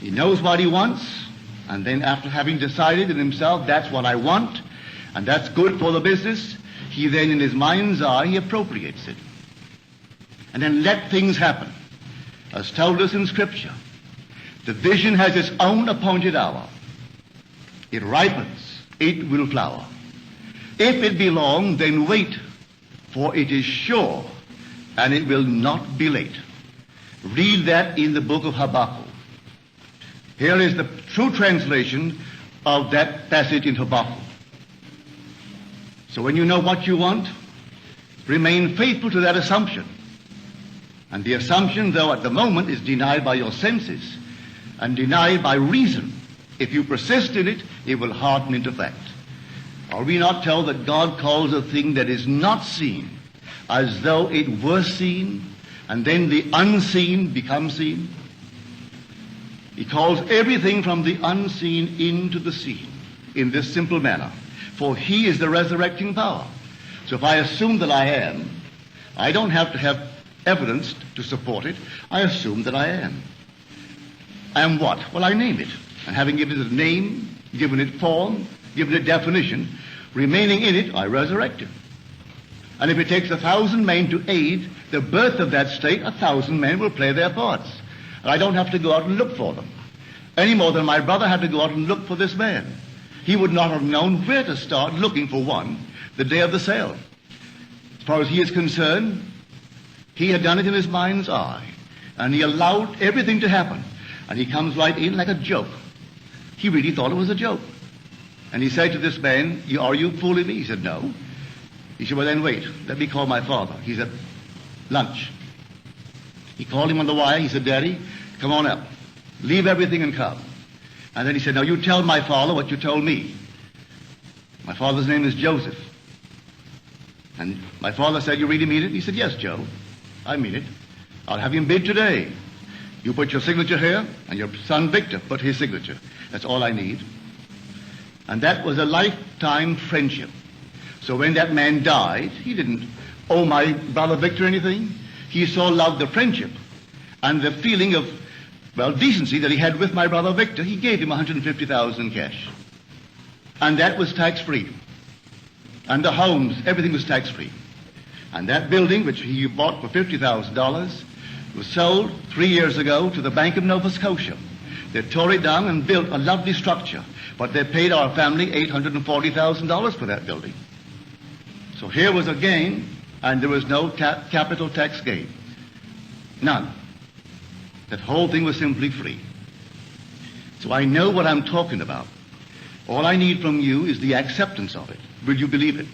He knows what he wants, and then after having decided in himself that's what I want, and that's good for the business, he then in his mind's eye, he appropriates it. And then let things happen. As told us in Scripture, the vision has its own appointed hour. It ripens, it will flower. If it be long, then wait, for it is sure, and it will not be late. Read that in the book of Habakkuk. Here is the true translation of that passage in Habakkuk. So when you know what you want, remain faithful to that assumption. And the assumption, though at the moment, is denied by your senses and denied by reason, if you persist in it, it will harden into fact. Are we not told that God calls a thing that is not seen as though it were seen, and then the unseen becomes seen? He calls everything from the unseen into the seen in this simple manner. For he is the resurrecting power. So if I assume that I am, I don't have to have evidence to support it. I assume that I am. I am what? Well, I name it. And having given it a name, given it form, given it definition, remaining in it, I resurrect it. And if it takes 1,000 men to aid the birth of that state, 1,000 men will play their parts. And I don't have to go out and look for them, any more than my brother had to go out and look for this man. He would not have known where to start looking for one the day of the sale. As far as he is concerned, he had done it in his mind's eye, and he allowed everything to happen. And he comes right in like a joke. He really thought it was a joke. And he said to this man, are you fooling me? He said, no. He said, well then wait, let me call my father. He's at lunch. He called him on the wire. He said, Daddy, come on up. Leave everything and come. And then he said, now you tell my father what you told me. My father's name is Joseph. And my father said, you really mean it? He said, yes, Joe, I mean it. I'll have him bid today. You put your signature here, and your son Victor put his signature. That's all I need. And that was a lifetime friendship. So when that man died, he didn't owe my brother Victor anything. He so loved the friendship and the feeling of, decency that he had with my brother Victor, he gave him $150,000 in cash. And that was tax-free. And the homes, everything was tax-free. And that building, which he bought for $50,000, was sold 3 years ago to the Bank of Nova Scotia. They tore it down and built a lovely structure, but they paid our family $840,000 for that building. So here was a gain, and there was no capital tax gain. None. That whole thing was simply free. So I know what I'm talking about. All I need from you is the acceptance of it. Will you believe it?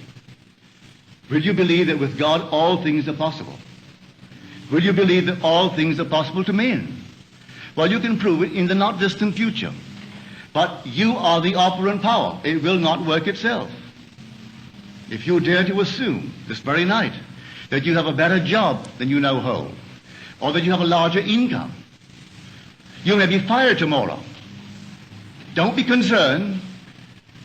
Will you believe that with God all things are possible? Will you believe that all things are possible to men? Well, you can prove it in the not distant future. But you are the operant power. It will not work itself. If you dare to assume this very night that you have a better job than you now hold, or that you have a larger income, you may be fired tomorrow. Don't be concerned.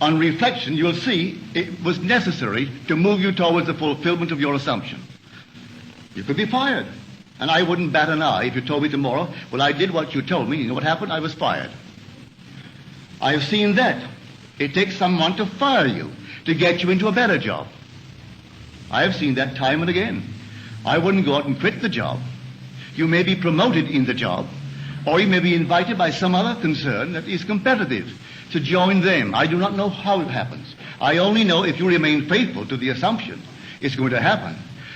On reflection, you'll see it was necessary to move you towards the fulfillment of your assumption. You could be fired. And I wouldn't bat an eye if you told me tomorrow, well, I did what you told me. You know what happened? I was fired. I have seen that. It takes someone to fire you to get you into a better job. I have seen that time and again. I wouldn't go out and quit the job. You may be promoted in the job, or you may be invited by some other concern that is competitive to join them. I do not know how it happens. I only know if you remain faithful to the assumption, it's going to happen.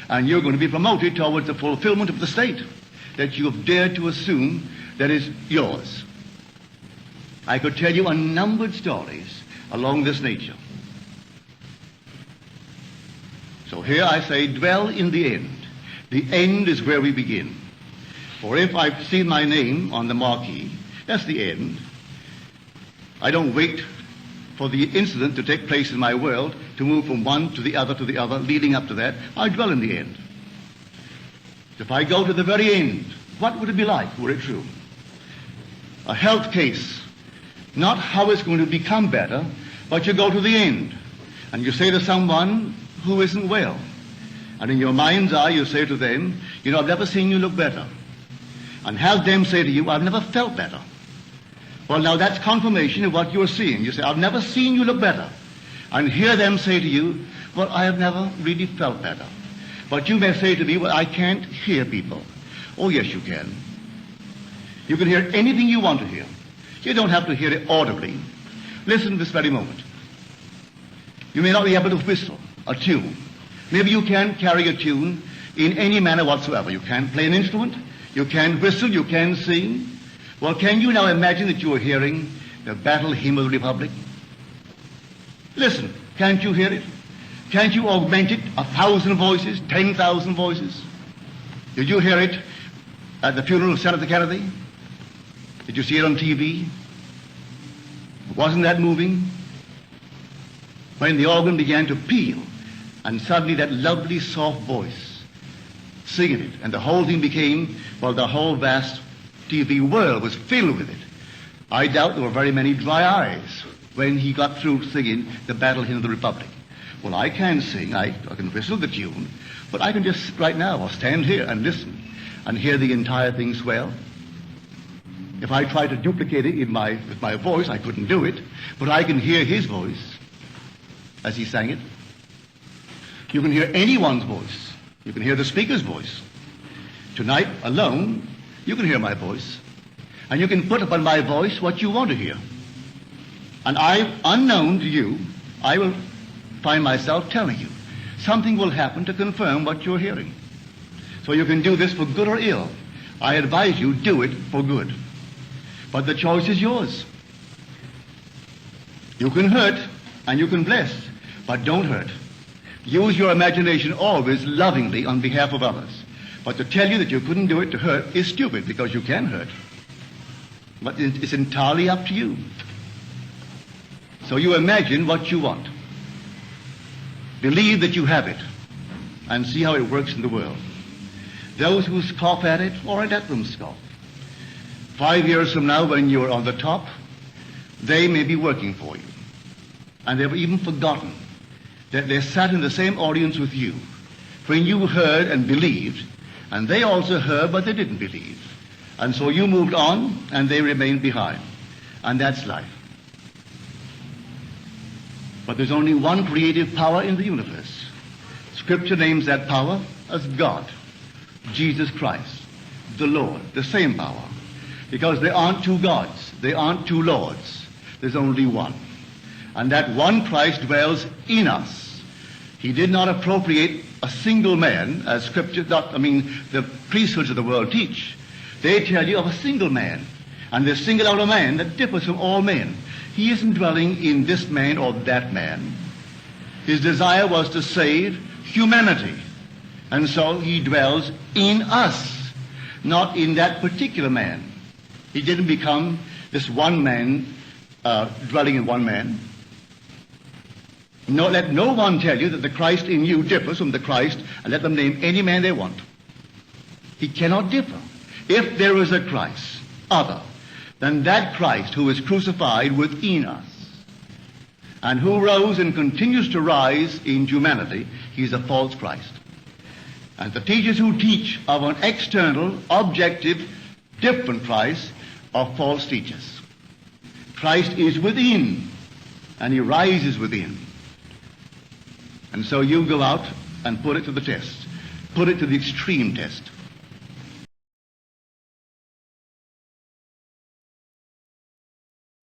And you're going to be promoted towards the fulfillment of the state that you have dared to assume that is yours. I could tell you unnumbered stories along this nature. So here I say, dwell in the end. The end is where we begin. For if I've seen my name on the marquee, that's the end. I don't wait for the incident to take place in my world to move from one to the other, leading up to that. I dwell in the end. If I go to the very end, what would it be like were it true? A health case, not how it's going to become better, but you go to the end, and you say to someone who isn't well, and in your mind's eye you say to them, you know, I've never seen you look better. And have them say to you, I've never felt better. Well, now that's confirmation of what you're seeing. You say, I've never seen you look better. And hear them say to you, well, I have never really felt better. But you may say to me, well, I can't hear people. Oh, yes, you can. You can hear anything you want to hear. You don't have to hear it audibly. Listen this very moment. You may not be able to whistle a tune. Maybe you can carry a tune in any manner whatsoever. You can play an instrument. You can whistle. You can sing. Well, can you now imagine that you are hearing the battle hymn of the Republic? Listen, can't you hear it? Can't you augment it 1,000 voices, 10,000 voices? Did you hear it at the funeral of Senator Kennedy? Did you see it on TV? Wasn't that moving? When the organ began to peal, and suddenly that lovely soft voice singing it, and the whole thing became, well, the whole vast TV world was filled with it. I doubt there were very many dry eyes when he got through singing the battle hymn of the Republic. Well, I can sing, I can whistle the tune, but I can just right now, I'll stand here and listen and hear the entire thing swell. If I tried to duplicate it with my voice, I couldn't do it, but I can hear his voice as he sang it. You can hear anyone's voice. You can hear the speaker's voice. Tonight alone, you can hear my voice, and you can put upon my voice what you want to hear. And unknown to you, I will find myself telling you. Something will happen to confirm what you're hearing. So you can do this for good or ill. I advise you, do it for good. But the choice is yours. You can hurt and you can bless, but don't hurt. Use your imagination always lovingly on behalf of others. But to tell you that you couldn't do it to hurt is stupid, because you can hurt. But it's entirely up to you. So you imagine what you want. Believe that you have it, and see how it works in the world. Those who scoff at it, all right, let them scoff. 5 years from now, when you're on the top, they may be working for you. And they've even forgotten that they sat in the same audience with you when you heard and believed, and they also heard, but they didn't believe. And so you moved on, and they remained behind. And that's life. But there's only one creative power in the universe. Scripture names that power as God, Jesus Christ, the Lord, the same power. Because there aren't two gods, there aren't two lords, there's only one. And that one Christ dwells in us. He did not appropriate a single man, as Scripture, the priesthoods of the world teach. They tell you of a single man, and they single out a man that differs from all men. He isn't dwelling in this man or that man. His desire was to save humanity. And so he dwells in us, not in that particular man. He didn't become this one man dwelling in one man. No, let no one tell you that the Christ in you differs from the Christ, and let them name any man they want. He cannot differ. If there is a Christ other than that Christ who is crucified within us, and who rose and continues to rise in humanity, he's a false Christ. And the teachers who teach of an external, objective, different Christ are false teachers. Christ is within, and he rises within. And so you go out and put it to the test. Put it to the extreme test.